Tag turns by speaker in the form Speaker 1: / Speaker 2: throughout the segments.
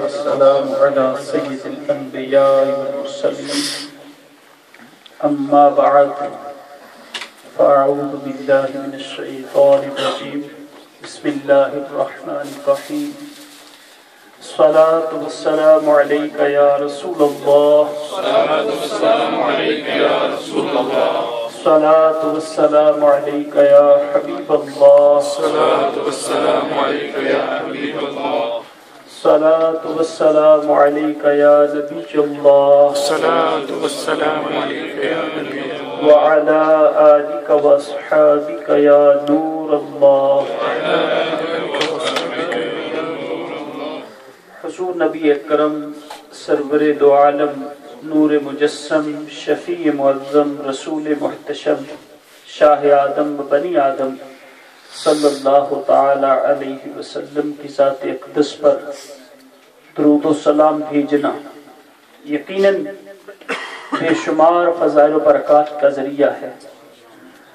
Speaker 1: والسلام على سيد الأنبياء والمرسلين أما بعد فأعوذ بالله من الشيطان الرجيم بسم الله الرحمن الرحيم الصلاة والسلام عليك يا رسول الله
Speaker 2: الصلاة والسلام عليك يا رسول الله
Speaker 1: الصلاة والسلام عليك يا حبيب الله
Speaker 2: الصلاة والسلام عليك يا حبيب الله
Speaker 1: الصلاة والسلام عليك يا نبي الله
Speaker 2: الصلاة والسلام عليك يا نبي الله
Speaker 1: وعلى آلك وأصحابك يا نور الله حضور نبی اکرم سرور دو عالم نور مجسم شفیع معظم رسول محتشم شاہ آدم و بنی آدم صلی اللہ تعالی علیہ وسلم کی ذات اقدس پر درود و سلام بھیجنا یقیناً بے شمار فضائل و برکات کا ذریعہ ہے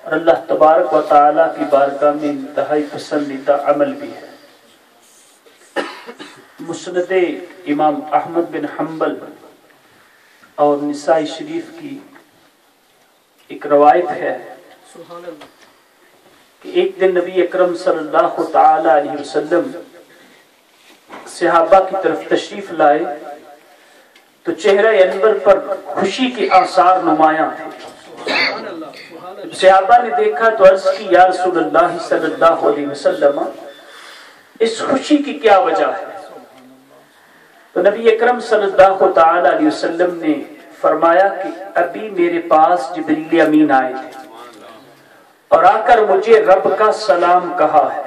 Speaker 1: اور اللہ تبارک و تعالی کی بارگاہ میں انتہائی پسندیدہ عمل بھی ہے۔ مسند امام احمد بن حنبل اور نسائی شریف کی ایک روایت ہے کہ ایک دن نبی اکرم صلی اللہ تعالی علیہ وسلم صحابہ کی طرف تشریف لائے تو چہرہ انور پر خوشی کے آثار نمایاں تھے۔ صحابہ نے دیکھا تو عرض کی یا رسول اللہ صلی اللہ علیہ وسلم اس خوشی کی کیا وجہ ہے؟ تو نبی اکرم صلی اللہ تعالی علیہ وسلم نے فرمایا کہ ابھی میرے پاس جبریل امین آئے تھے اور آ کر مجھے رب کا سلام کہا ہے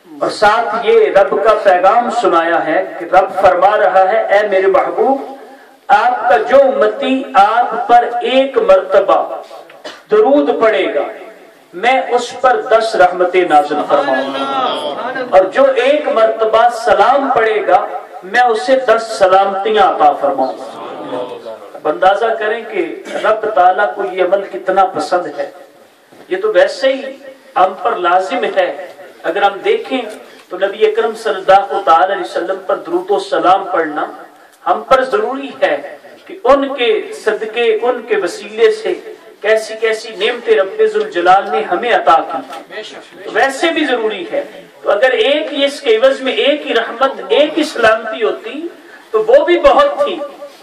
Speaker 1: اور ساتھ یہ رب کا پیغام سنایا ہے کہ رب فرما رہا ہے اے میرے محبوب آپ کا جو امتی آپ پر ایک مرتبہ درود پڑے گا میں اس پر 10 رحمتیں نازل فرماؤں گا اور جو ایک مرتبہ سلام پڑے گا میں اسے 10 سلامتیاں عطا فرماؤں گا۔ اب اندازہ کریں کہ رب تعالیٰ کو یہ عمل کتنا پسند ہے۔ یہ تو ویسے ہی ہم پر لازم ہے، اگر ہم دیکھیں تو نبی اکرم صلی اللہ تعالی علیہ وسلم پر درود و سلام پڑھنا ہم پر ضروری ہے کہ ان کے صدقے ان کے وسیلے سے کیسی کیسی نعمتیں رب ذوالجلال نے ہمیں عطا کی، تو ویسے بھی ضروری ہے۔ تو اگر ایک ہی اس کے عوض میں ایک ہی رحمت ایک ہی سلامتی ہوتی تو وہ بھی بہت تھی،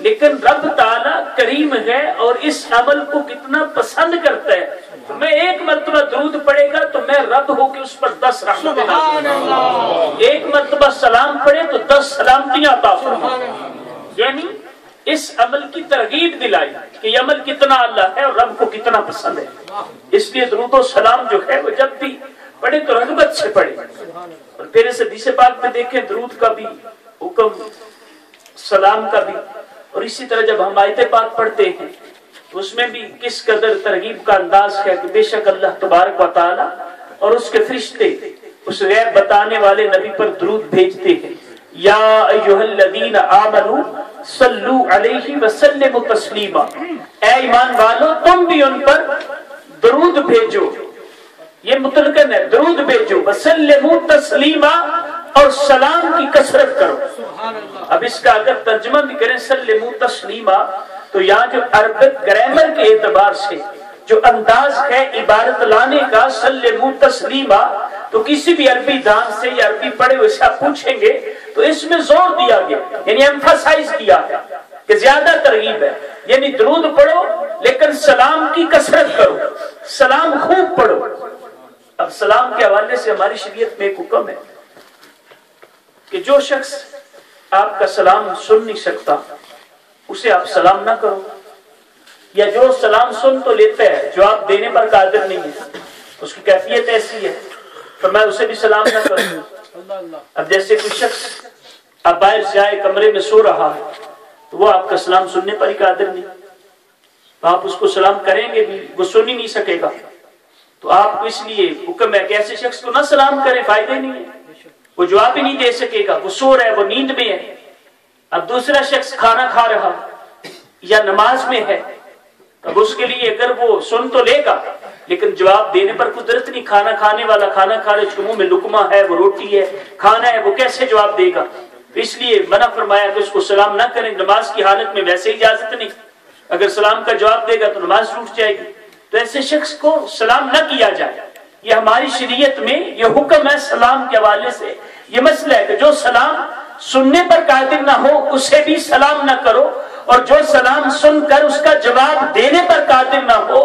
Speaker 1: لیکن رب تعالیٰ کریم ہے اور اس عمل کو کتنا پسند کرتا ہے۔ تو میں ایک مرتبہ درود پڑے گا تو میں رب ہو کے اس پر 10 رحمتیں نازل کروں گا، ایک مرتبہ سلام پڑے تو 10 سلامتیاں عطا فرماؤں گا۔ یعنی اس عمل کی ترغیب دلائی کہ یہ عمل کتنا اللہ ہے اور رب کو کتنا پسند ہے۔ اس لیے درود و سلام جو ہے وہ جب بھی پڑھے تو رغبت سے پڑھے، اور پھر اس حدیث پاک میں دیکھیں درود کا بھی حکم سلام کا بھی، اور اسی طرح جب ہم آیت پاک پڑھتے ہیں تو اس میں بھی کس قدر ترغیب کا انداز ہے کہ بے شک اللہ تبارک و تعالی اور اس کے فرشتے اس غیب بتانے والے نبی پر درود بھیجتے ہیں۔ یا ایھا الذین آمنوا صلو علیہ وسلموا تسلیما، اے ایمان والو تم بھی ان پر درود بھیجو، یہ مطلقاً ہے درود بھیجو، وسلموا تسلیما اور سلام کی کثرت کرو۔ اب اس کا اگر ترجمہ بھی کریں سلموا تسلیما تو یہاں جو عربک گرامر کے اعتبار سے جو انداز ہے عبارت لانے کا سلموا تسلیما، تو کسی بھی عربی دان سے یا عربی پڑھے ہوئے سے آپ پوچھیں گے تو اس میں زور دیا گیا، یعنی ایمفاسائز کیا ہے کہ زیادہ ترغیب ہے، یعنی درود پڑھو لیکن سلام کی کثرت کرو، سلام خوب پڑھو۔ اب سلام کے حوالے سے ہماری شریعت میں ایک حکم ہے کہ جو شخص آپ کا سلام سن نہیں سکتا اسے آپ سلام نہ کرو، یا جو سلام سن تو لیتا ہے جواب دینے پر قادر نہیں ہے اس کی کیفیت ایسی ہے تو میں اسے بھی سلام نہ کروں۔ اب جیسے کوئی شخص اب باہر سے آئے کمرے میں سو رہا ہے تو وہ آپ کا سلام سننے پر ہی قادر نہیں، تو آپ اس کو سلام کریں گے بھی وہ سن ہی نہیں سکے گا، تو آپ کو اس لیے حکم ہے کہ ایسے شخص کو نہ سلام کریں، فائدے نہیں ہے، وہ جواب ہی نہیں دے سکے گا، وہ سو رہا ہے، وہ نیند میں ہے۔ اب دوسرا شخص کھانا کھا رہا یا نماز میں ہے، اب اس کے لیے اگر وہ سن تو لے گا لیکن جواب دینے پر قدرت نہیں، کھانا کھانے والا کھانا کھا رہے، اس کے منہ میں لقمہ ہے، وہ روٹی ہے، کھانا ہے، وہ کیسے جواب دے گا؟ تو اس لیے منع فرمایا کہ اس کو سلام نہ کریں. نماز کی حالت میں ویسے اجازت نہیں, اگر سلام کا جواب دے گا تو نماز ٹوٹ جائے گی. تو ایسے شخص کو سلام نہ کیا جائے. یہ ہماری شریعت میں یہ حکم ہے سلام کے حوالے سے. یہ مسئلہ ہے کہ جو سلام سننے پر قادر نہ ہو اسے بھی سلام نہ کرو, اور جو سلام سن کر اس کا جواب دینے پر قادر نہ ہو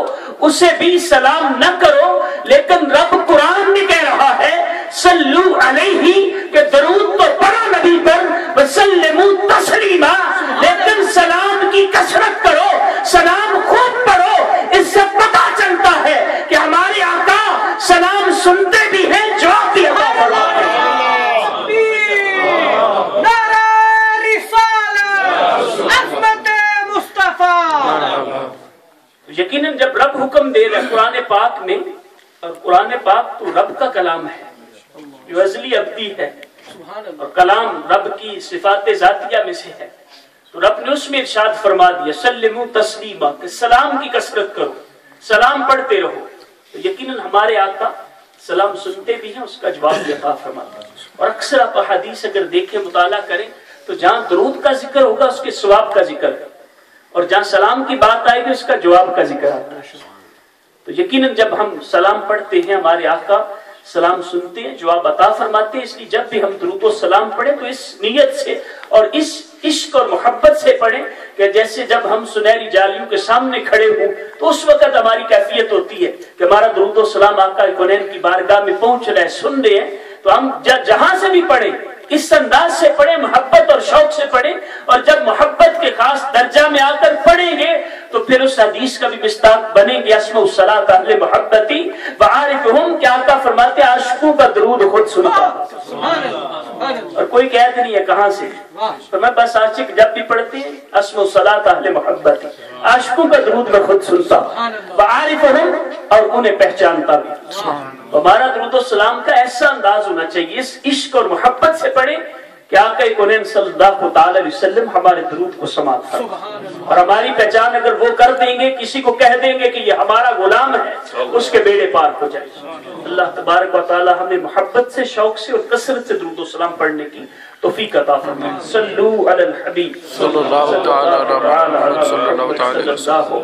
Speaker 1: اسے بھی سلام نہ کرو. لیکن رب قرآن میں کہہ رہا ہے صلو علیہ کہ درود تو پڑھو نبی پر, وسلموا تسلیما, لیکن سلام کی کثرت کرو, سلام خوب پڑھو. اس سے پتہ چلتا ہے کہ ہمارے آقا سلام سنتے بھی ہیں, جواب بھی عطا فرماتے ہیں. یقیناً جب رب حکم دے رہا ہے قرآن پاک میں, اور قرآن پاک تو رب کا کلام ہے جو ازلی ابدی ہے, اور کلام رب کی صفات ذاتیہ میں سے ہے, تو رب نے اس میں ارشاد فرما دیا سلموا تسلیما کہ سلام کی کثرت کرو, سلام پڑھتے رہو. تو یقیناً ہمارے آقا سلام سنتے بھی ہیں, اس کا جواب بھی عطا فرماتے ہیں. اور اکثر آپ حدیث اگر دیکھیں مطالعہ کریں تو جہاں درود کا ذکر ہوگا اس کے ثواب کا ذکر ہے, اور جہاں سلام کی بات آئے گی اس کا جواب کا ذکر آتا ہے. تو یقیناً جب ہم سلام پڑھتے ہیں ہمارے آقا سلام سنتے ہیں, جواب عطا فرماتے ہیں. اس لیے جب بھی ہم درود و سلام پڑھیں تو اس نیت سے اور اس عشق اور محبت سے پڑھیں کہ جیسے جب ہم سنہری جالیوں کے سامنے کھڑے ہوں تو اس وقت ہماری کیفیت ہوتی ہے کہ ہمارا درود و سلام آقا کونین کی بارگاہ میں پہنچ رہا ہے, سن رہے ہیں. تو ہم جہاں سے بھی پڑھیں اس انداز سے پڑھیں, محبت اور شوق سے پڑھیں, اور جب محبت کے خاص درجہ میں آ کر پڑھیں گے تو پھر اس حدیث کا بھی مصداق بنیں گے اسمع الصلاۃ اہل محبتی وعارفہم, کیا آقا فرماتے ہیں عاشقوں کا درود خود سنتا. اور کوئی قید نہیں ہے کہاں سے, تو میں بس عاشق جب بھی پڑھتے ہیں اسمع الصلاۃ اہل محبتی, عاشقوں کا درود میں خود سنتا وعارفہم, اور انہیں پہچانتا بھی. ہمارا درود و سلام کا ایسا انداز ہونا چاہیے, اس عشق اور محبت سے پڑھیں کہ آقا کونین صلی اللہ تعالی علیہ وسلم ہمارے درود کو سماعت فرمائیں. اور ہماری پہچان اگر وہ کر دیں گے, کسی کو کہہ دیں گے کہ یہ ہمارا غلام ہے, اس کے بیڑے پار ہو جائے. اللہ تبارک و تعالی ہمیں محبت سے, شوق سے اور کثرت سے درود و سلام پڑھنے کی توفیق عطا فرمائے. صلو علی الحبیب صلی اللہ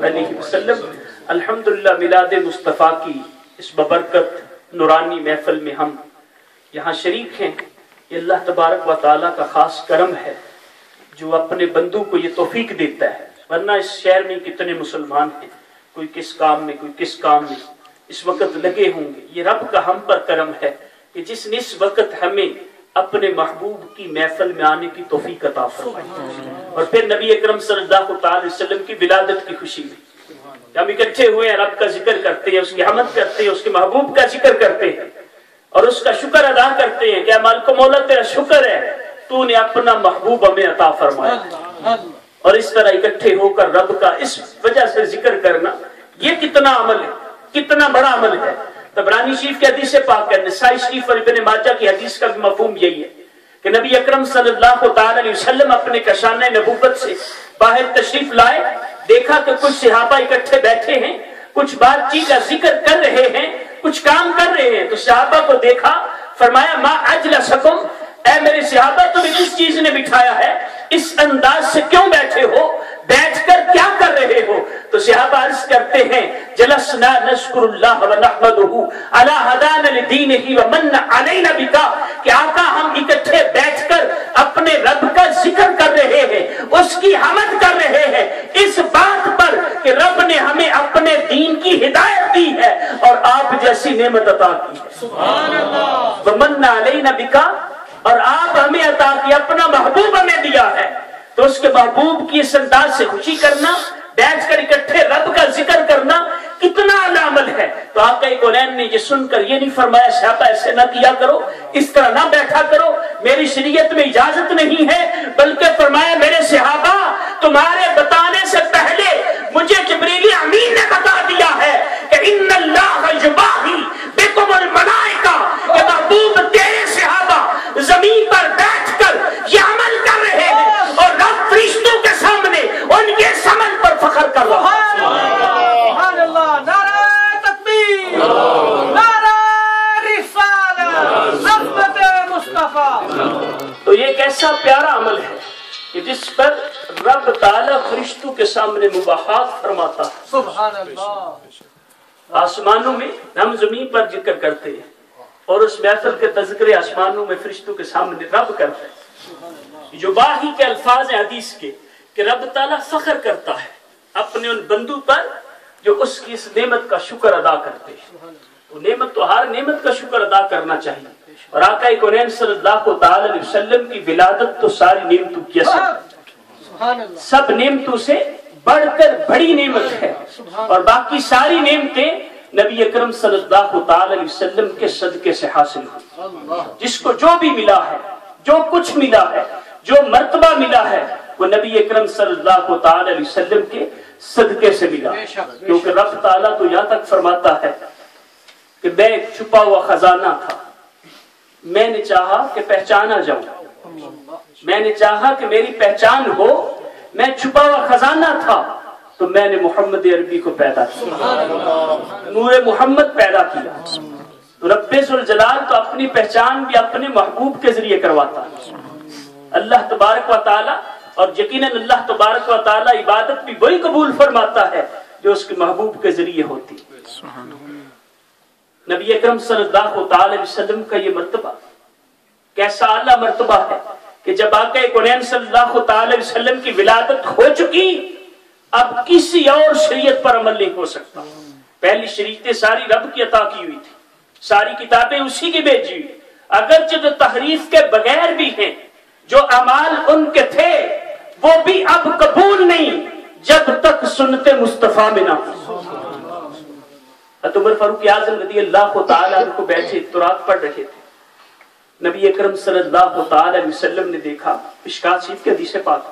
Speaker 1: علیہ وسلم. الحمدللہ میلاد مصطفیٰ کی اس ببرکت نورانی محفل میں ہم یہاں شریک ہیں. یہ اللہ تبارک و تعالیٰ کا خاص کرم ہے جو اپنے بندوں کو یہ توفیق دیتا ہے, ورنہ اس شہر میں کتنے مسلمان ہیں, کوئی کس کام میں کوئی کس کام میں اس وقت لگے ہوں گے. یہ رب کا ہم پر کرم ہے کہ جس نے اس وقت ہمیں اپنے محبوب کی محفل میں آنے کی توفیق عطا فرمائی, اور پھر نبی اکرم صلی اللہ تعالی وسلم کی ولادت کی خوشی میں ہم اکٹھے ہوئے ہیں, رب کا ذکر کرتے ہیں, اس کی حمد کرتے ہیں, اس کے محبوب کا ذکر کرتے ہیں, اور اس کا شکر ادا کرتے ہیں کہ مالک و مولا تیرا شکر ہے تو نے اپنا محبوب ہمیں عطا فرمایا. اور اس طرح اکٹھے ہو کر رب کا اس وجہ سے ذکر کرنا یہ کتنا عمل ہے, کتنا بڑا عمل ہے. طبرانی شریف کی حدیث پاک ہے, نسائی شریف اور ابن ماجہ کی حدیث کا بھی مفہوم یہی ہے کہ نبی اکرم صلی اللہ تعالی علیہ وسلم اپنے کشانہ نبوت سے باہر تشریف لائے, دیکھا کہ کچھ صحابہ اکٹھے بیٹھے ہیں, کچھ بات چیت کا ذکر کر رہے ہیں, کچھ کام کر رہے ہیں. تو صحابہ کو دیکھا, فرمایا ما اجلسکم, اے میرے صحابہ تمہیں کس چیز نے بٹھایا ہے, اس انداز سے کیوں بیٹھے ہو, بیٹھ کر کیا کر رہے ہو. تو صحابہ عرض کرتے ہیں جلسنا نشکر اللہ ونحمدہ علی ہدانا لدینہ ومن علینا بکا, کہ آقا ہم اکٹھے بیٹھ کر اپنے رب کا ذکر کر رہے ہیں, اس کی حمد کر رہے ہیں اس بات پر کہ رب نے ہمیں اپنے دین کی ہدایت دی ہے اور آپ جیسی نعمت عطا کی ہے. سبحان اللہ. ومن علینا بکا, اور آپ ہمیں عطا کی, اپنا محبوب ہمیں دیا ہے. تو اس کے محبوب کی اس انداز سے خوشی کرنا, بیٹھ کر اکٹھے رب کا ذکر کرنا کتنا اعلیٰ عمل ہے. تو آقا کونین نے یہ سن کر یہ نہیں فرمایا صحابہ ایسے نہ کیا کرو, اس طرح نہ بیٹھا کرو, میری شریعت میں اجازت نہیں ہے, بلکہ فرمایا میرے صحابہ تمہارے بتانے سے پہلے مجھے جبریل امین نے بتا دیا ہے کہ ان اللہ یباہی بکم الملائکہ, کہ محبوب تیرے صحابہ زمین پر بیٹھ کر یہ عمل کر رہے ہیں اور رب فرشتوں کے سامنے ان کے عمل پر فخر کر رہا ہے.
Speaker 3: سبحان اللہ. نعرہ تکبیر, نعرہ رسالت, عظمت مصطفیٰ.
Speaker 1: تو یہ کیسا پیار ہے کہ جس پر رب تعالیٰ فرشتوں کے سامنے مباحات فرماتا ہے.
Speaker 3: سبحان اللہ.
Speaker 1: آسمانوں میں ہم زمین پر ذکر کرتے ہیں اور اس محفل کے تذکرے آسمانوں میں فرشتوں کے سامنے رب کرتا ہے. جو باہی کے الفاظ ہیں حدیث کے کہ رب تعالیٰ فخر کرتا ہے اپنے ان بندوں پر جو اس کی اس نعمت کا شکر ادا کرتے ہیں. تو نعمت تو ہر نعمت کا شکر ادا کرنا چاہیے. اور آقا کونین صلی اللہ تعالی علیہ وسلم کی ولادت تو ساری نعمتوں کی اصل ہے. سب نعمتوں سے بڑھ کر بڑی نعمت ہے اور باقی ساری نعمتیں نبی اکرم صلی اللہ تعالی علیہ وسلم کے صدقے سے حاصل ہوئی. جس کو جو بھی ملا ہے، جو کچھ ملا ہے، جو مرتبہ ملا ہے، وہ نبی اکرم صلی اللہ تعالی علیہ وسلم کے صدقے سے ملا. کیونکہ رب تعالیٰ تو یہاں تک فرماتا ہے کہ میں ایک چھپا ہوا خزانہ تھا، میں نے چاہا کہ پہچانا جاؤں، میں نے چاہا کہ میری پہچان ہو، میں چھپا ہوا خزانہ تھا تو میں نے محمد عربی کو پیدا کیا، نور محمد پیدا کیا. تو رب ذوالجلال تو اپنی پہچان بھی اپنے محبوب کے ذریعے کرواتا ہے. اللہ تبارک و تعالی، اور یقیناً اللہ تبارک و تعالی عبادت بھی وہی قبول فرماتا ہے جو اس کے محبوب کے ذریعے ہوتی. نبی اکرم صلی اللہ تعالی وسلم کا یہ مرتبہ کیسا اعلیٰ مرتبہ ہے کہ جب آقا کونین صلی اللہ تعالی وسلم کی ولادت ہو چکی، اب کسی اور شریعت پر عمل نہیں ہو سکتا. پہلی شریعتیں ساری رب کی عطا کی ہوئی تھی، ساری کتابیں اسی کی بھیجی ہوئی. اگرچہ جو تحریف کے بغیر بھی ہیں، جو اعمال ان کے تھے وہ بھی اب قبول نہیں جب تک سنت مصطفیٰ میں نہ ہو. عمر فاروق اعظم رضی اللہ تعالی عنہ کو بیٹھے ترات پڑھ رہے تھے. نبی اکرم صلی اللہ تعالی علیہ وسلم نے دیکھا، مشکات شریف کے حدیث پاک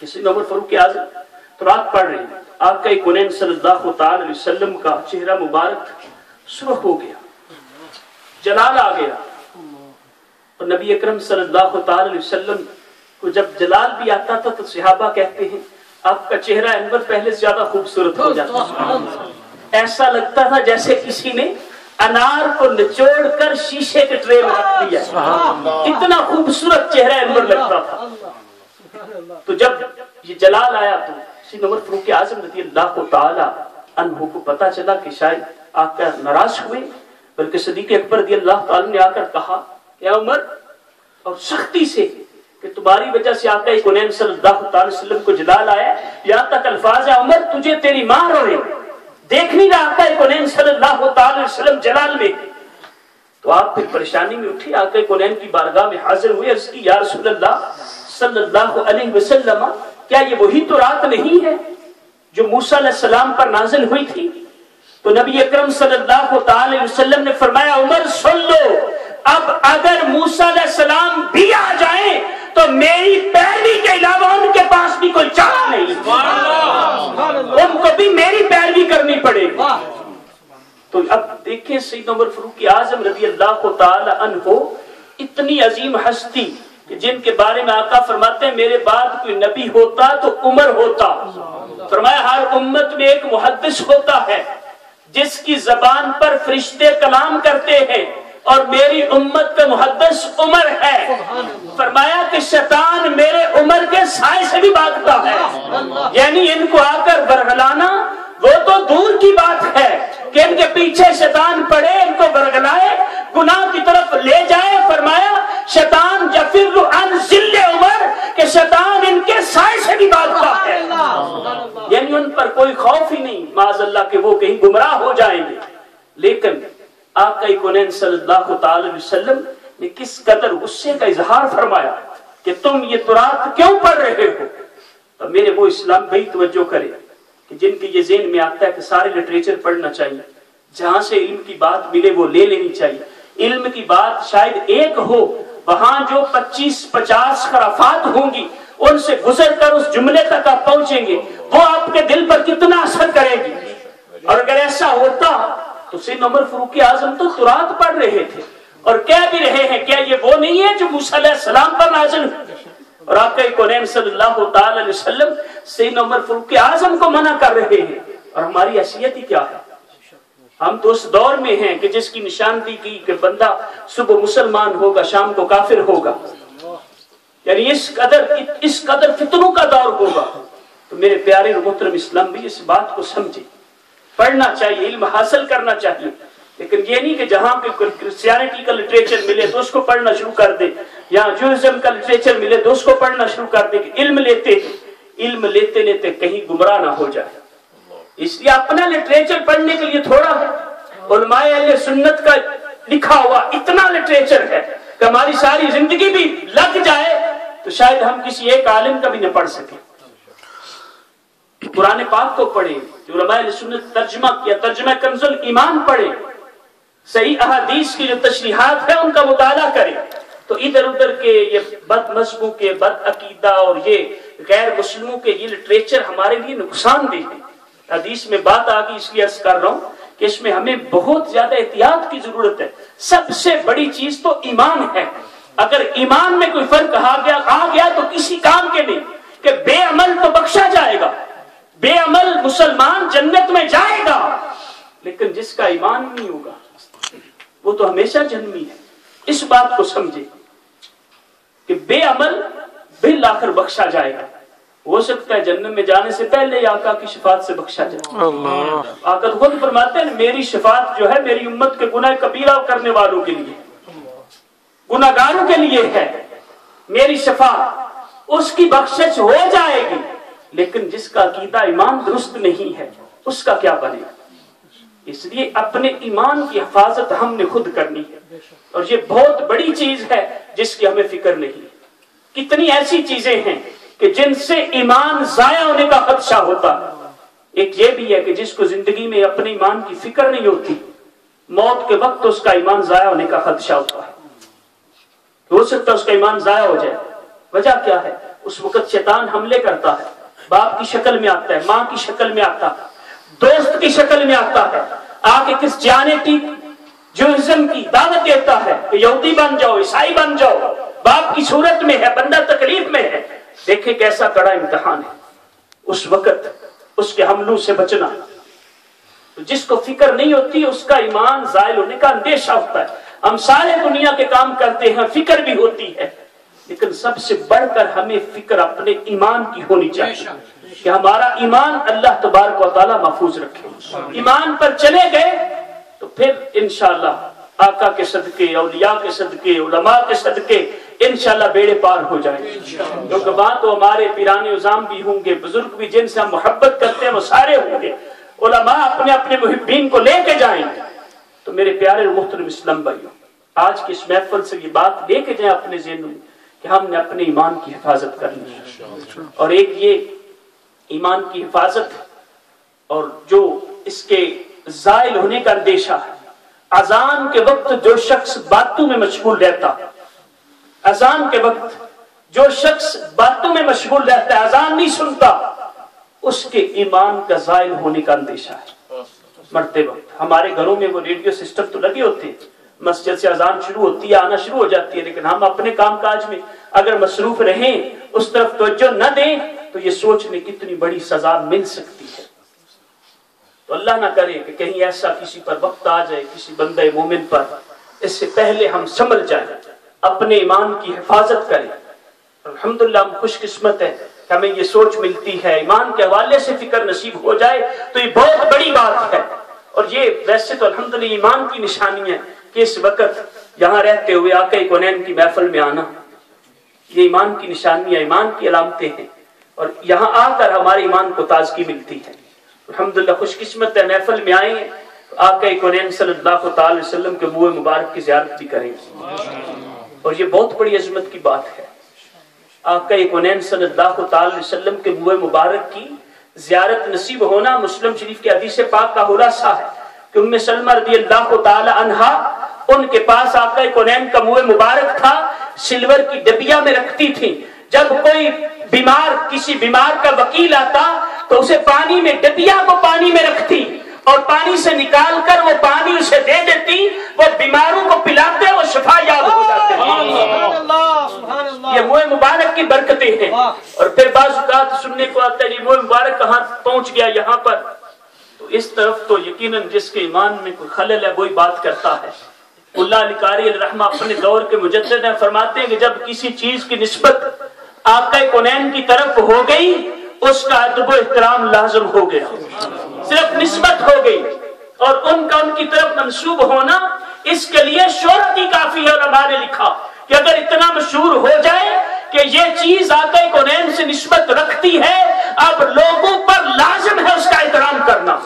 Speaker 1: کسی عمر فاروق اعظم ترات پڑھ رہے ہیں. آقا کونین صلی اللہ تعالی علیہ وسلم کا چہرہ مبارک سرخ ہو گیا، جلال آ گیا. اور نبی اکرم صلی اللہ تعالی علیہ وسلم کو جب جلال بھی آتا تھا تو صحابہ کہتے ہیں آپ کا چہرہ انور پہلے سے زیادہ خوبصورت ہو جاتا تھا. ایسا لگتا تھا جیسے کسی نے انار کو نچوڑ کر شیشے کے ٹرے میں رکھ دیا، اتنا خوبصورت چہرہ انور لگتا تھا. تو جب یہ جلال آیا تو عمر فاروق اعظم رضی اللہ تعالی عنہ کو پتا چلا کہ شاید آقا ناراض ہوئے، بلکہ صدیق اکبر رضی اللہ تعالی نے آ کر کہا یا عمر، اور سختی سے کہ تمہاری وجہ سے آقا کونین صلی اللہ تعالی وسلم کو جلال آیا. یہاں تک الفاظ ہے عمر تجھے تیری ماں روئے، دیکھ نہیں رہا آقا کونین صلی اللہ تعالی وسلم جلال میں. تو آپ پھر پریشانی میں اٹھی، آقا کونین کی بارگاہ میں حاضر ہوئے، عرض کی یا رسول اللہ صلی اللہ علیہ وسلم، کیا یہ وہی تو رات نہیں ہے جو موسیٰ علیہ السلام پر نازل ہوئی تھی؟ تو نبی اکرم صلی اللہ تعالی وسلم نے فرمایا عمر سن لو، اب اگر موسیٰ علیہ السلام بھی آ جائیں تو میری پیروی کے علاوہ ان کے پاس بھی کوئی چارہ نہیں، ان کو بھی میری پیروی کرنی پڑے گی. تو اب دیکھیں سیدنا عمر فاروق اعظم رضی اللہ تعالی عنہ اتنی عظیم ہستی کہ جن کے بارے میں آقا فرماتے ہیں میرے بعد کوئی نبی ہوتا تو عمر ہوتا. فرمایا ہر امت میں ایک محدث ہوتا ہے جس کی زبان پر فرشتے کلام کرتے ہیں، اور میری امت کا محدث عمر ہے. فرمایا کہ شیطان میرے عمر کے سائے سے بھی بھاگتا ہے، یعنی ان کو آ کر برگلانا وہ تو دور کی بات ہے کہ ان کے پیچھے شیطان پڑے، ان کو برگلائے، گناہ کی طرف لے جائے. فرمایا شیطان یفر عن ذل عمر، کہ شیطان ان کے سائے سے بھی بھاگتا ہے، یعنی ان پر کوئی خوف ہی نہیں معاذ اللہ کہ وہ کہیں گمراہ ہو جائیں گے. لیکن آقا کونین صلی اللہ تعالی وسلم نے کس قدر غصے کا اظہار فرمایا کہ تم یہ ترات کیوں پڑھ رہے ہو. تو میرے وہ اسلام بھائی توجہ کرے کہ جن کے یہ ذہن میں آتا ہے کہ سارے لٹریچر پڑھنا چاہیے، جہاں سے علم کی بات ملے وہ لے لینی چاہیے. علم کی بات شاید ایک ہو، وہاں جو 25-50 خرافات ہوں گی ان سے گزر کر اس جملے تک آپ پہنچیں گے، وہ آپ کے دل پر کتنا اثر کرے گی. اور اگر ایسا ہوتا تو سیدنا عمر فاروق اعظم تو ترات پڑھ رہے تھے اور کہہ بھی رہے ہیں کیا یہ وہ نہیں ہے جو موسیٰ علیہ السلام پر نازل ہوئی؟ اور آقا کونین صلی اللہ تعالی علیہ وسلم سیدنا عمر فاروق اعظم کو منع کر رہے ہیں. اور ہماری حیثیت ہی کیا ہے؟ ہم تو اس دور میں ہیں کہ جس کی نشاندہی کی کہ بندہ صبح مسلمان ہوگا شام کو کافر ہوگا. یعنی اس قدر فتنوں کا دور ہوگا. تو میرے پیارے اور محترم اسلام بھی اس بات کو سمجھے. پڑھنا چاہیے، علم حاصل کرنا چاہیے، لیکن یہ نہیں کہ جہاں پہ کرسچینٹی کا لٹریچر ملے تو اس کو پڑھنا شروع کر دے، یا جوئزم کا لٹریچر ملے تو اس کو پڑھنا شروع کر دے. کہ علم لیتے لیتے کہیں گمراہ نہ ہو جائے. اس لیے اپنا لٹریچر پڑھنے کے لیے تھوڑا ہے، علماء اہل سنت کا لکھا ہوا اتنا لٹریچر ہے کہ ہماری ساری زندگی بھی لگ جائے تو شاید ہم کسی ایک عالم کا بھی نہ پڑھ سکیں. قرآن پاک کو پڑھیں، جو علماء اہل سنت ترجمہ کیا، ترجمہ کنز الایمان پڑھیں، صحیح احادیث کی جو تشریحات ہیں ان کا مطالعہ کریں. تو ادھر ادھر کے یہ بد مذہبوں کے، بد عقیدہ اور یہ غیر مسلموں کے یہ لٹریچر ہمارے لیے نقصان دہ ہے. حدیث میں بات آ گئی، اس لیے عرض کر رہا ہوں کہ اس میں ہمیں بہت زیادہ احتیاط کی ضرورت ہے. سب سے بڑی چیز تو ایمان ہے. اگر ایمان میں کوئی فرق آ گیا تو کسی کام کے نہیں. کہ بے عمل تو بخشا جائے گا، بے عمل مسلمان جنت میں جائے گا، لیکن جس کا ایمان نہیں ہوگا وہ تو ہمیشہ جہنمی ہے. اس بات کو سمجھے کہ بے عمل بالآخر بخشا جائے گا. ہو سکتا ہے جنت میں جانے سے پہلے آقا کی شفاعت سے بخشا جائے. آقا خود فرماتے ہیں میری شفاعت جو ہے میری امت کے گناہ کبیرہ کرنے والوں کے لیے، گناہ گاروں کے لیے ہے. میری شفاعت اس کی بخشش ہو جائے گی، لیکن جس کا عقیدہ ایمان درست نہیں ہے اس کا کیا بنے گا. اس لیے اپنے ایمان کی حفاظت ہم نے خود کرنی ہے، اور یہ بہت بڑی چیز ہے جس کی ہمیں فکر نہیں. کتنی ایسی چیزیں ہیں کہ جن سے ایمان ضائع ہونے کا خدشہ ہوتا ہے. ایک یہ بھی ہے کہ جس کو زندگی میں اپنے ایمان کی فکر نہیں ہوتی، موت کے وقت اس کا ایمان ضائع ہونے کا خدشہ ہوتا ہے. ہو سکتا ہے اس کا ایمان ضائع ہو جائے. وجہ کیا ہے؟ اس وقت شیطان حملے کرتا ہے، باپ کی شکل میں آتا ہے، ماں کی شکل میں آتا ہے، دوست کی شکل میں آتا ہے، آ کے کرسچینٹی جوئزم کی دعوت دیتا ہے کہ یہودی بن جاؤ، عیسائی بن جاؤ. باپ کی صورت میں ہے، بندہ تکلیف میں ہے. دیکھیں کیسا کڑا امتحان ہے. اس وقت اس کے حملوں سے بچنا. جس کو فکر نہیں ہوتی اس کا ایمان زائل ہونے کا اندیشہ ہوتا ہے. ہم سارے دنیا کے کام کرتے ہیں، فکر بھی ہوتی ہے، لیکن سب سے بڑھ کر ہمیں فکر اپنے ایمان کی ہونی چاہیے کہ ہمارا ایمان اللہ تبارک و تعالی محفوظ رکھے. ایمان پر چلے گئے تو پھر انشاءاللہ آقا کے صدقے، اولیاء کے صدقے، علماء کے صدقے انشاءاللہ بیڑے پار ہو جائیں گے. کیونکہ وہاں تو ہمارے پیران عظام بھی ہوں گے، بزرگ بھی جن سے ہم محبت کرتے ہیں وہ سارے ہوں گے، علماء اپنے اپنے محبین کو لے کے جائیں گے. تو میرے پیارے محترم اسلام بھائیوں، آج کی اس محفل سے یہ بات لے کے جائیں اپنے ذہن میں کہ ہم نے اپنے ایمان کی حفاظت کرنی ہے. اور ایک یہ ایمان کی حفاظت اور جو اس کے زائل ہونے کا اندیشہ ہے. اذان کے وقت جو شخص باتوں میں مشغول رہتا، اذان کے وقت جو شخص باتوں میں مشغول رہتا ہے، اذان نہیں سنتا، اس کے ایمان کا زائل ہونے کا اندیشہ ہے. مرتے وقت ہمارے گھروں میں وہ ریڈیو سسٹم تو لگے ہوتے ہیں، مسجد سے اذان شروع ہوتی ہے، آنا شروع ہو جاتی ہے، لیکن ہم اپنے کام کاج میں اگر مصروف رہیں، اس طرف توجہ نہ دیں تو یہ سوچنے کتنی بڑی سزا مل سکتی ہے. تو اللہ نہ کرے کہ کہیں ایسا کسی پر وقت آ جائے، کسی بندہ مومن پر، اس سے پہلے ہم سنبھل جائیں، اپنے ایمان کی حفاظت کریں. الحمدللہ ہم خوش قسمت ہیں کہ ہمیں یہ سوچ ملتی ہے، ایمان کے حوالے سے فکر نصیب ہو جائے تو یہ بہت بڑی بات ہے. اور یہ ویسے تو الحمدللہ ایمان کی نشانی ہے کہ اس وقت یہاں رہتے ہوئے آقا کونین کی محفل میں آنا، یہ ایمان کی نشانیاں، ایمان کی علامتیں ہیں، اور یہاں آ کر ہمارے ایمان کو تازگی ملتی ہے. الحمدللہ خوش قسمت ہے، محفل میں آئے ہیں، آقا کونین صلی اللہ تعالی وسلم کے منہ مبارک کی زیارت بھی کریں، اور یہ بہت بڑی عظمت کی بات ہے. آقا کونین صلی اللہ تعالی وسلم کے منہ مبارک کی زیارت نصیب ہونا مسلم شریف کے حدیث پاک کا خلاصہ ہے کہ ام سلمہ رضی اللہ تعالی عنہا، ان کے پاس آقا کونین کا منہ مبارک تھا، سلور کی ڈبیا میں رکھتی تھی. جب کوئی بیمار، کسی بیمار کا وکیل آتا تو اسے پانی میں، ڈبیا کو پانی میں رکھتی اور پانی سے نکال کر وہ پانی اسے دے دیتی، وہ بیماروں کو پلاتے، وہ شفا یاب ہو جاتے ہیں. یہ منہ مبارک کی برکتیں ہیں. اور پھر بعض اوقات سننے کو آتا ہے یہ منہ مبارک کہاں پہنچ گیا، یہاں پر، تو اس طرف تو یقیناً جس کے ایمان میں کوئی خلل ہے وہی بات کرتا ہے. اللہ علی قاری الرحمہ اپنے دور کے مجدد ہیں، فرماتے ہیں کہ جب کسی چیز کی نسبت آقا کونین کی طرف ہو گئی اس کا ادب و احترام لازم ہو گیا، صرف نسبت ہو گئی، اور ان کا ان کی طرف منسوب ہونا اس کے لیے شہرت ہی کافی ہے۔ علماء نے لکھا کہ اگر اتنا مشہور ہو جائے کہ یہ چیز آقا کونین سے نسبت رکھتی ہے، اب لوگوں پر لازم ہے اس کا احترام کرنا۔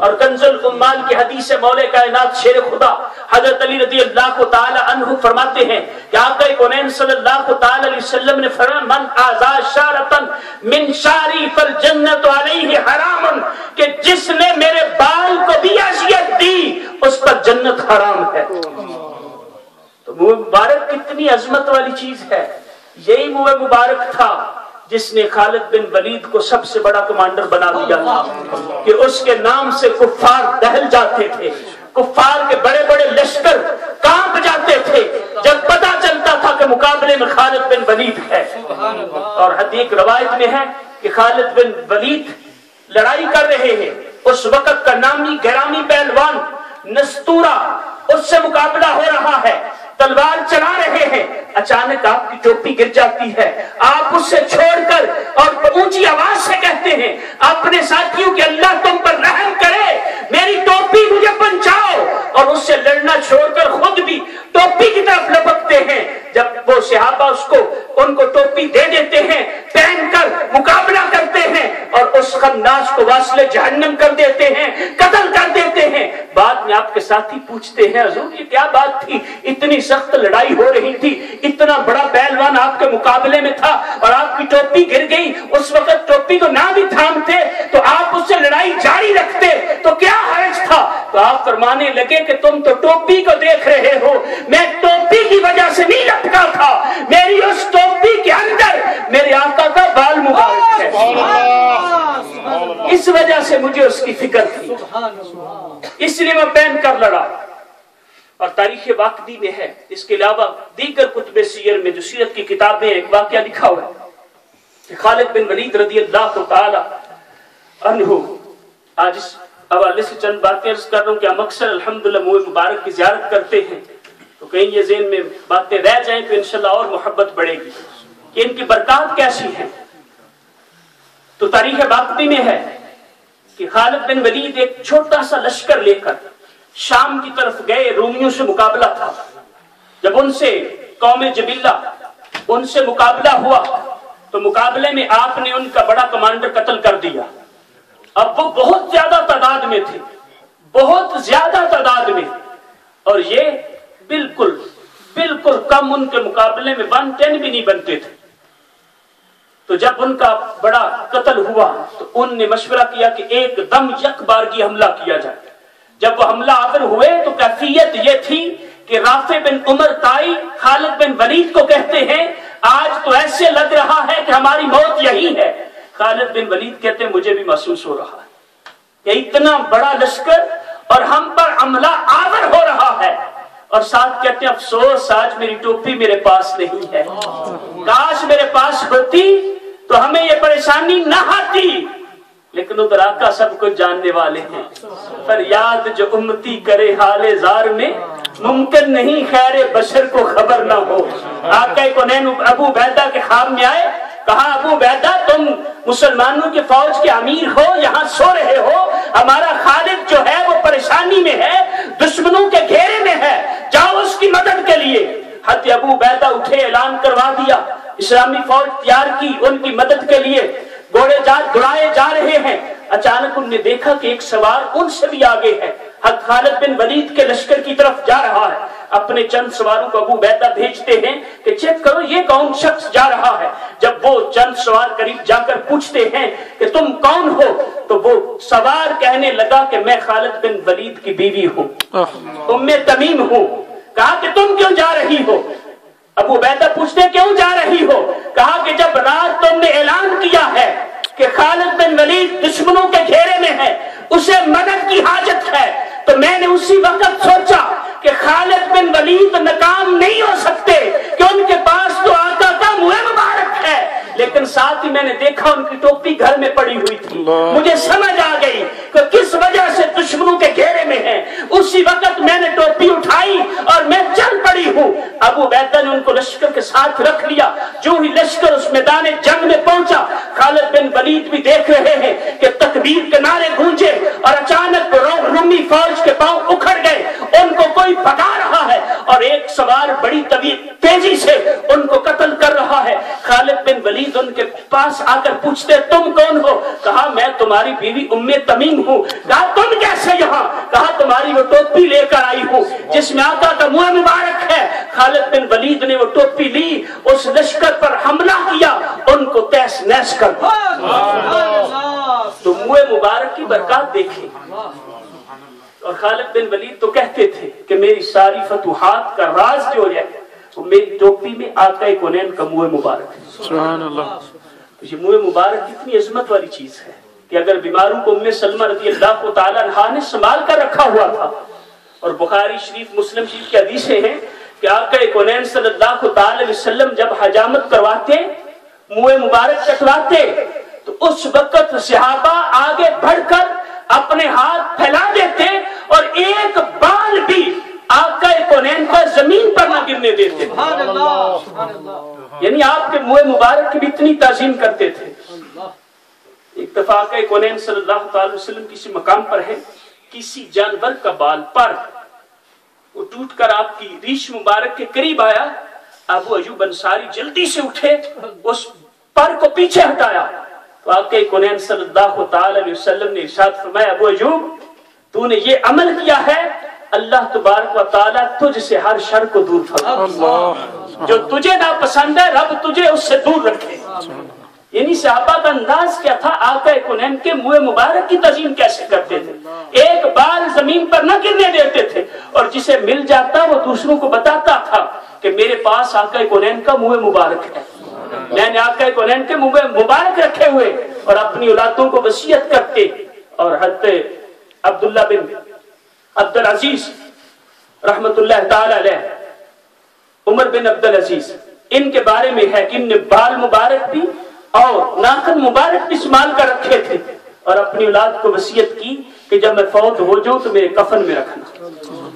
Speaker 1: اور کنز العمال کی حدیث مولا کائنات شیر خدا حضرت علی رضی اللہ تعالی عنہ فرماتے ہیں کہ آقا کونین صلی اللہ تعالی علیہ وسلم نے فرمایا من آذا شارتن من شاری فالجنت علیہ حرام، کہ جس نے میرے بال کو بھی اذیت دی اس پر جنت حرام ہے۔ تو منہ مبارک کتنی عظمت والی چیز ہے۔ یہی منہ مبارک تھا جس نے خالد بن ولید کو سب سے بڑا کمانڈر بنا دیا تھا کہ اس کے نام سے کفار دہل جاتے تھے، کفار کے بڑے بڑے لشکر کانپ جاتے تھے جب پتہ چلتا تھا کہ مقابلے میں خالد بن ولید ہے۔ اور حدیث روایت میں ہے کہ خالد بن ولید لڑائی کر رہے ہیں، اس وقت کا نامی گرامی پہلوان نستورہ اس سے مقابلہ ہو رہا ہے، تلوار چلا رہے ہیں، اچانک آپ کی ٹوپی گر جاتی ہے، آپ اس سے چھوڑ کر اور اونچی آواز سے کہتے ہیں اپنے ساتھیوں کہ اللہ تم پر رحم کرے، میری ٹوپی مجھے بچاؤ، اور اس سے لڑنا چھوڑ کر خود بھی ٹوپی کی طرف لپکتے ہیں۔ جب وہ صحابہ ان کو ٹوپی دے دیتے ہیں، پہن کر مقابلہ کرتے ہیں اور اس خناس کو واصل جہنم کر دیتے ہیں، قتل کر دیتے ہیں۔ بعد میں آپ کے ساتھی پوچھتے ہیں حضور یہ کیا بات تھی، اتنی سخت لڑائی ہو رہی تھی، اتنا بڑا پہلوان آپ کے مقابلے میں تھا اور آپ کی ٹوپی گر گئی، اس وقت ٹوپی کو نہ بھی تھامتے تو آپ اس سے لڑائی جاری رکھتے تو کیا حرج تھا؟ تو آپ فرمانے لگے کہ تم تو ٹوپی کو دیکھ رہے ہو، میں ٹوپی کی وجہ سے نہیں لٹکا تھا، میری اس ٹوپی کے اندر میرے آقا کا بال مبارک ہے، اس وجہ سے مجھے اس کی فکر تھی، اس لیے میں پہن کر لڑا۔ اور تاریخ واقعی میں ہے، اس کے علاوہ دیگر کتب سیر میں جو سیرت کی کتابیں ایک واقعہ لکھا ہوا ہے کہ خالد بن ولید رضی اللہ تعالی عنہ، آج اس حوالے سے چند باتیں عرض کر رہا ہوں کہ ہم اکثر الحمدللہ منہ مبارک کی زیارت کرتے ہیں تو کہیں یہ ذہن میں باتیں رہ جائیں تو انشاءاللہ اور محبت بڑھے گی کہ ان کی برکات کیسی ہیں۔ تو تاریخ واقعی میں ہے کہ خالد بن ولید ایک چھوٹا سا لشکر لے کر شام کی طرف گئے، رومیوں سے مقابلہ تھا۔ جب ان سے قوم جبلہ ان سے مقابلہ ہوا تو مقابلے میں آپ نے ان کا بڑا کمانڈر قتل کر دیا۔ اب وہ بہت زیادہ تعداد میں تھے، بہت زیادہ تعداد میں، اور یہ بالکل کم، ان کے مقابلے میں 110 بھی نہیں بنتے تھے۔ تو جب ان کا بڑا قتل ہوا تو ان نے مشورہ کیا کہ ایک دم یک بارگی حملہ کیا جائے۔ جب وہ حملہ آور ہوئے تو کیفیت یہ تھی کہ رافع بن عمر طائی خالد بن ولید کو کہتے ہیں آج تو ایسے لگ رہا ہے کہ ہماری موت یہی ہے۔ خالد بن ولید کہتے ہیں مجھے بھی محسوس ہو رہا ہے کہ اتنا بڑا لشکر اور ہم پر حملہ آور ہو رہا ہے، اور ساتھ کہتے ہیں افسوس آج میری ٹوپی میرے پاس نہیں ہے، کاش میرے پاس ہوتی تو ہمیں یہ پریشانی نہ آتی۔ لیکن ادھر آقا سب کچھ جاننے والے ہیں، فریاد جو امتی کرے حال زار میں ممکن نہیں خیر بشر کو خبر نہ ہو۔ آقا کونین ابو عبیدہ کے خواب میں آئے، کہا ابو عبیدہ تم مسلمانوں کے فوج کے امیر ہو، یہاں سو رہے ہو، ہمارا خالد جو ہے وہ پریشانی میں ہے، دشمنوں کے گھیرے میں ہے، جاؤ اس کی مدد کے لیے۔ حضرت ابو عبیدہ اٹھے، اعلان کروا دیا، اسلامی فوج تیار کی ان کی مدد کے لیے، گھوڑے دوڑائے جا رہے ہیں۔ اچانک انہوں نے دیکھا کہ ایک سوار ان سے بھی آگے ہے، حضرت خالد بن ولید کے لشکر کی طرف جا رہا ہے۔ اپنے چند سواروں کو ابو عبیدہ بھیجتے ہیں کہ چیک کرو یہ کون شخص جا رہا ہے۔ جب وہ چند سوار قریب جا کر پوچھتے ہیں کہ تم کون ہو تو وہ سوار کہنے لگا کہ میں خالد بن ولید کی بیوی ہوں، ام تمیم ہوں۔ کہا کہ تم کیوں جا رہی ہو؟ ابو عبیدہ پوچھتے کیوں جا رہی ہو؟ کہا کہ جب رات تم نے اعلان کیا ہے کہ خالد بن ولید دشمنوں کے گھیرے میں ہے، اسے مدد کی حاجت ہے، تو میں نے اسی وقت سوچا کہ خالد بن ولید ناکام نہیں ہو سکتے کہ ان کے پاس تو آقا کا منہ مبارک ہے، لیکن لیکن ساتھ ہی میں نے دیکھا ان کی ٹوپی گھر میں پڑی ہوئی تھی. مجھے سمجھ آ گئی کہ کس وجہ سے دشمنوں کے گھیرے میں ہیں. اسی وقت میں نے ٹوپی اٹھائی اور میں چل پڑی ہوں. ابو عبیدہ نے ان کو لشکر کے ساتھ رکھ لیا. جو ہی لشکر اس میدان جنگ میں پہنچا, خالد بن ولید بھی دیکھ رہے ہیں کہ تکبیر کے نعرے گونجے اور اچانک رومی فوج کے پاؤں اکھڑ گئے. ان کو کوئی بھگا رہا ہے اور ایک سوار بڑی تیزی سے ان کو قتل کر رہا ہے. خالد بن ولید ان کے پاس آ کر پوچھتے تم کون ہو؟ کہا میں تمہاری بیوی ام تمیم ہوں. کہا تم کیسے یہاں؟ کہا تمہاری وہ ٹوپی لے کر آئی ہوں جس میں آقا کا منہ مبارک ہے. خالد بن ولید نے وہ ٹوپی لی, اس لشکر پر حملہ کیا, ان کو تہس نہس کر دیا. تو منہ مبارک کی برکات دیکھیں. اور خالد بن ولید تو کہتے تھے کہ میری ساری فتوحات کا راز جو ہے وہ میری ٹوپی میں آقا کونین کا منہ مبارک ہے.
Speaker 2: سبحان اللہ.
Speaker 1: یہ منہ مبارک اتنی عظمت والی چیز ہے کہ اگر بیماروں کو ام سلمہ رضی اللہ تعالی عنہا نے سنبھال کر رکھا ہوا تھا, اور بخاری شریف مسلم شریف کی حدیثیں ہیں کہ آقا کونین صلی اللہ تعالی علیہ وسلم جب حجامت کرواتے, منہ مبارک کٹواتے, تو اس وقت صحابہ آگے بڑھ کر اپنے ہاتھ پھیلا دیتے اور ایک بال بھی آقا کونین کو زمین پر نہ گرنے دیتے. یعنی آپ کے منہ مبارک کی بھی اتنی تعظیم کرتے تھے. ایک دفعہ آقا کونین صلی اللہ علیہ وسلم کسی مقام پر ہے, کسی جانور کا بال پر وہ ٹوٹ کر آپ کی ریش مبارک کے قریب آیا. ابو ایوب انصاری جلدی سے اٹھے, اس پر کو پیچھے ہٹایا. تو آقا کونین صلی اللہ تعالی علیہ وسلم نے ارشاد فرمایا, ابو ایوب تو نے یہ عمل کیا ہے, اللہ تبارک و تعالیٰ تجھ سے ہر شر کو دور فرمائے. جو تجھے ناپسند ہے رب تجھے اس سے دور رکھے. یعنی صحابہ کا انداز کیا تھا, آقا کونین کے منہ مبارک کی تعظیم کیسے کرتے تھے. ایک بال زمین پر نہ گرنے دیتے تھے, اور جسے مل جاتا وہ دوسروں کو بتاتا تھا کہ میرے پاس آقا کونین کا منہ مبارک ہے, میں نے آقا کونین کے منہ مبارک رکھے ہوئے. اور اپنی اولادوں کو وصیت کرتے. اور حضرت عبداللہ بن عبدالعزیز رحمت اللہ تعالی علیہ, عمر بن عبدالعزیز, ان کے بارے میں ہے کہ ان نے بال مبارک بھی اور ناخن مبارک بھی سنبھال کر رکھے تھے, اور اپنی اولاد کو وصیت کی کہ جب میں فوت ہو جاؤں تو میرے کفن میں رکھنا.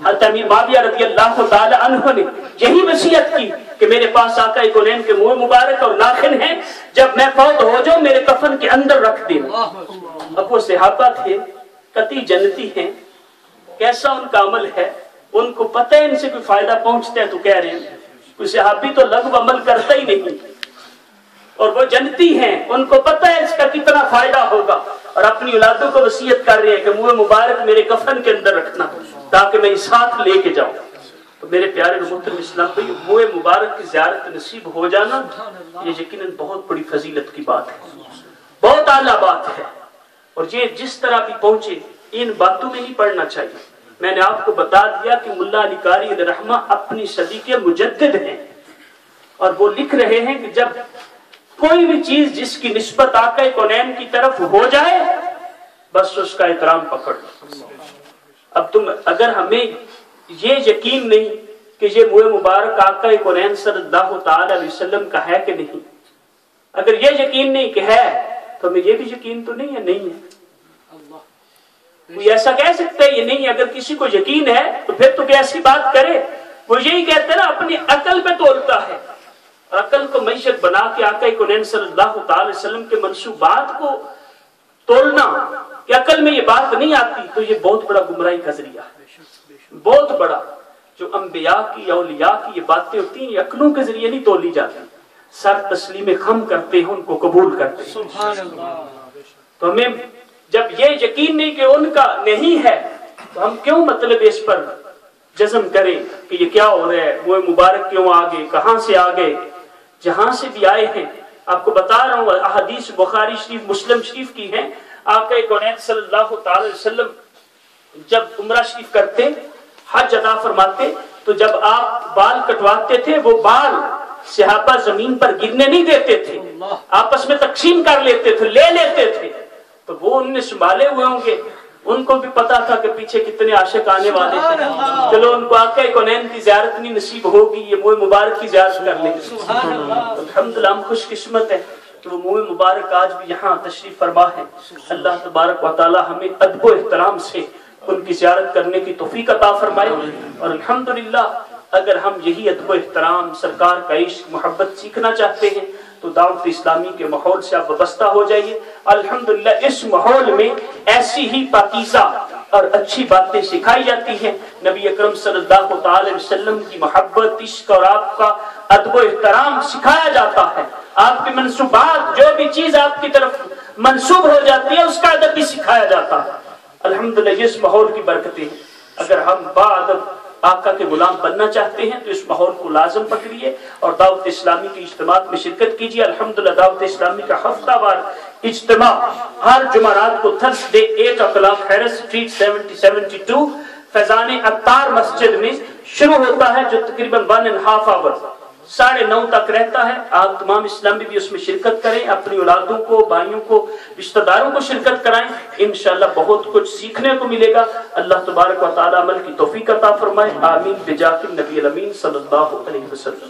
Speaker 1: حضرت امیر معاویہ رضی اللہ تعالی عنہ نے یہی وصیت کی کہ میرے پاس آقا کونین کے منہ مبارک اور ناخن ہیں, جب میں فوت ہو جاؤں میرے کفن کے اندر رکھ دینا. اب وہ صحابہ تھے, قطعی جنتی ہیں, کیسا ان کا عمل ہے, ان کو پتہ ہے ان سے کوئی فائدہ پہنچتا ہے تو کہہ رہے ہیں. کوئی صحابی تو لغو عمل کرتا ہی نہیں, اور وہ جنتی ہیں, ان کو پتہ ہے اس کا کتنا فائدہ ہوگا, اور اپنی اولادوں کو وصیت کر رہے ہیں کہ منہ مبارک میرے کفن کے اندر رکھنا تاکہ میں ساتھ لے کے جاؤں. تو میرے پیارے محترم اسلام بھائی, منہ مبارک کی زیارت نصیب ہو جانا یہ یقیناً بہت بڑی فضیلت کی بات ہے, بہت اعلیٰ بات ہے. اور یہ جس طرح بھی پہنچے ان باتوں میں نہیں پڑھنا چاہیے. میں نے آپ کو بتا دیا کہ ملا علی قاری علیہ رحمہ اپنی صدی کے مجدد ہیں, اور وہ لکھ رہے ہیں کہ جب کوئی بھی چیز جس کی نسبت آقا کونین کی طرف ہو جائے بس اس کا احترام پکڑ لو. اب تم اگر ہمیں یہ یقین نہیں کہ یہ منہ مبارک آقا کونین صلی اللہ تعالی علیہ وسلم کا ہے کہ نہیں, اگر یہ یقین نہیں کہ ہے تو ہمیں یہ بھی یقین تو نہیں ہے نہیں ہے. کوئی ایسا کہہ سکتا ہے یہ نہیں ہے؟ اگر کسی کو یقین ہے تو پھر تو ایسی بات کرے. وہ یہی کہتے ہیں نا, اپنی عقل پہ تولتا ہے, عقل کو معیشت بنا کے آقا کونین صلی اللہ تعالی وسلم کے منصوبات کو تولنا کہ عقل میں یہ بات نہیں آتی, تو یہ بہت بڑا گمراہی کا ذریعہ ہے, بہت بڑا. جو انبیاء کی اولیاء کی یہ باتیں ہوتی ہیں یہ عقلوں کے ذریعے نہیں تولی جاتی, سر تسلیم خم کرتے ہیں, ان کو قبول کرتے ہیں. سبحان اللہ. تو ہمیں جب یہ یقین نہیں کہ ان کا نہیں ہے تو ہم کیوں مطلب اس پر جزم کریں کہ یہ کیا ہو رہا ہے, وہ مبارک کیوں آگے, کہاں سے آگے, جہاں سے بھی آئے ہیں. آپ کو بتا رہا ہوں احادیث بخاری شریف مسلم شریف کی ہیں. آقا کونین صلی اللہ تعالی وسلم جب عمرہ شریف کرتے, حج ادا فرماتے, تو جب آپ بال کٹواتے تھے وہ بال صحابہ زمین پر گرنے نہیں دیتے تھے, آپس میں تقسیم کر لیتے تھے, لے لیتے تھے. تو وہ ان نے سنبھالے ہوئے ہوں گے, ان کو بھی پتا تھا کہ پیچھے کتنے عاشق آنے والے تھے, چلو ان کو آقا کونین کی زیارت نہیں نصیب ہوگی, یہ منہ مبارک کی زیارت کر لیں. الحمدللہ ہم خوش قسمت ہیں کہ وہ منہ مبارک آج بھی یہاں تشریف فرما ہے. اللہ تبارک و تعالی ہمیں ادب و احترام سے ان کی زیارت کرنے کی توفیق عطا فرمائے. اور الحمدللہ اگر ہم یہی ادب و احترام، سرکار کا عشق، محبت سیکھنا چاہتے ہیں تو دعوت اسلامی کے ماحول سے آپ وابستہ ہو جائیے. الحمدللہ اس ماحول میں ایسی ہی پاکیزہ اور اچھی باتیں سکھائی جاتی ہیں. نبی اکرم صلی اللہ تعالی وسلم کی محبت، عشق اور آپ کا ادب و احترام سکھایا جاتا ہے. آپ کے منصوبات، جو بھی چیز آپ کی طرف منسوب ہو جاتی ہے اس کا ادب بھی سکھایا جاتا ہے. الحمدللہ اس ماحول کی برکتیں ہیں. اگر ہم باادب آقا کے غلام بننا چاہتے ہیں تو اس ماحول کو لازم پکڑیے اور دعوت اسلامی کی اجتماعات میں شرکت کیجیے. الحمدللہ دعوت اسلامی کا ہفتہ وار اجتماع ہر جمعرات کو تھرسڈے 8 o'clock حیرت اسٹریٹ 7072 فیضان عطار مسجد میں شروع ہوتا ہے، جو تقریباً 1.5 hour 9:30 تک رہتا ہے. آپ تمام اسلامی بھی اس میں شرکت کریں، اپنی اولادوں کو، بھائیوں کو، رشتہ داروں کو شرکت کرائیں. انشاءاللہ بہت کچھ سیکھنے کو ملے گا. اللہ تبارک و تعالی عمل کی توفیق عطا فرمائے. آمین بجاہ النبی الامین صلی اللہ علیہ وسلم.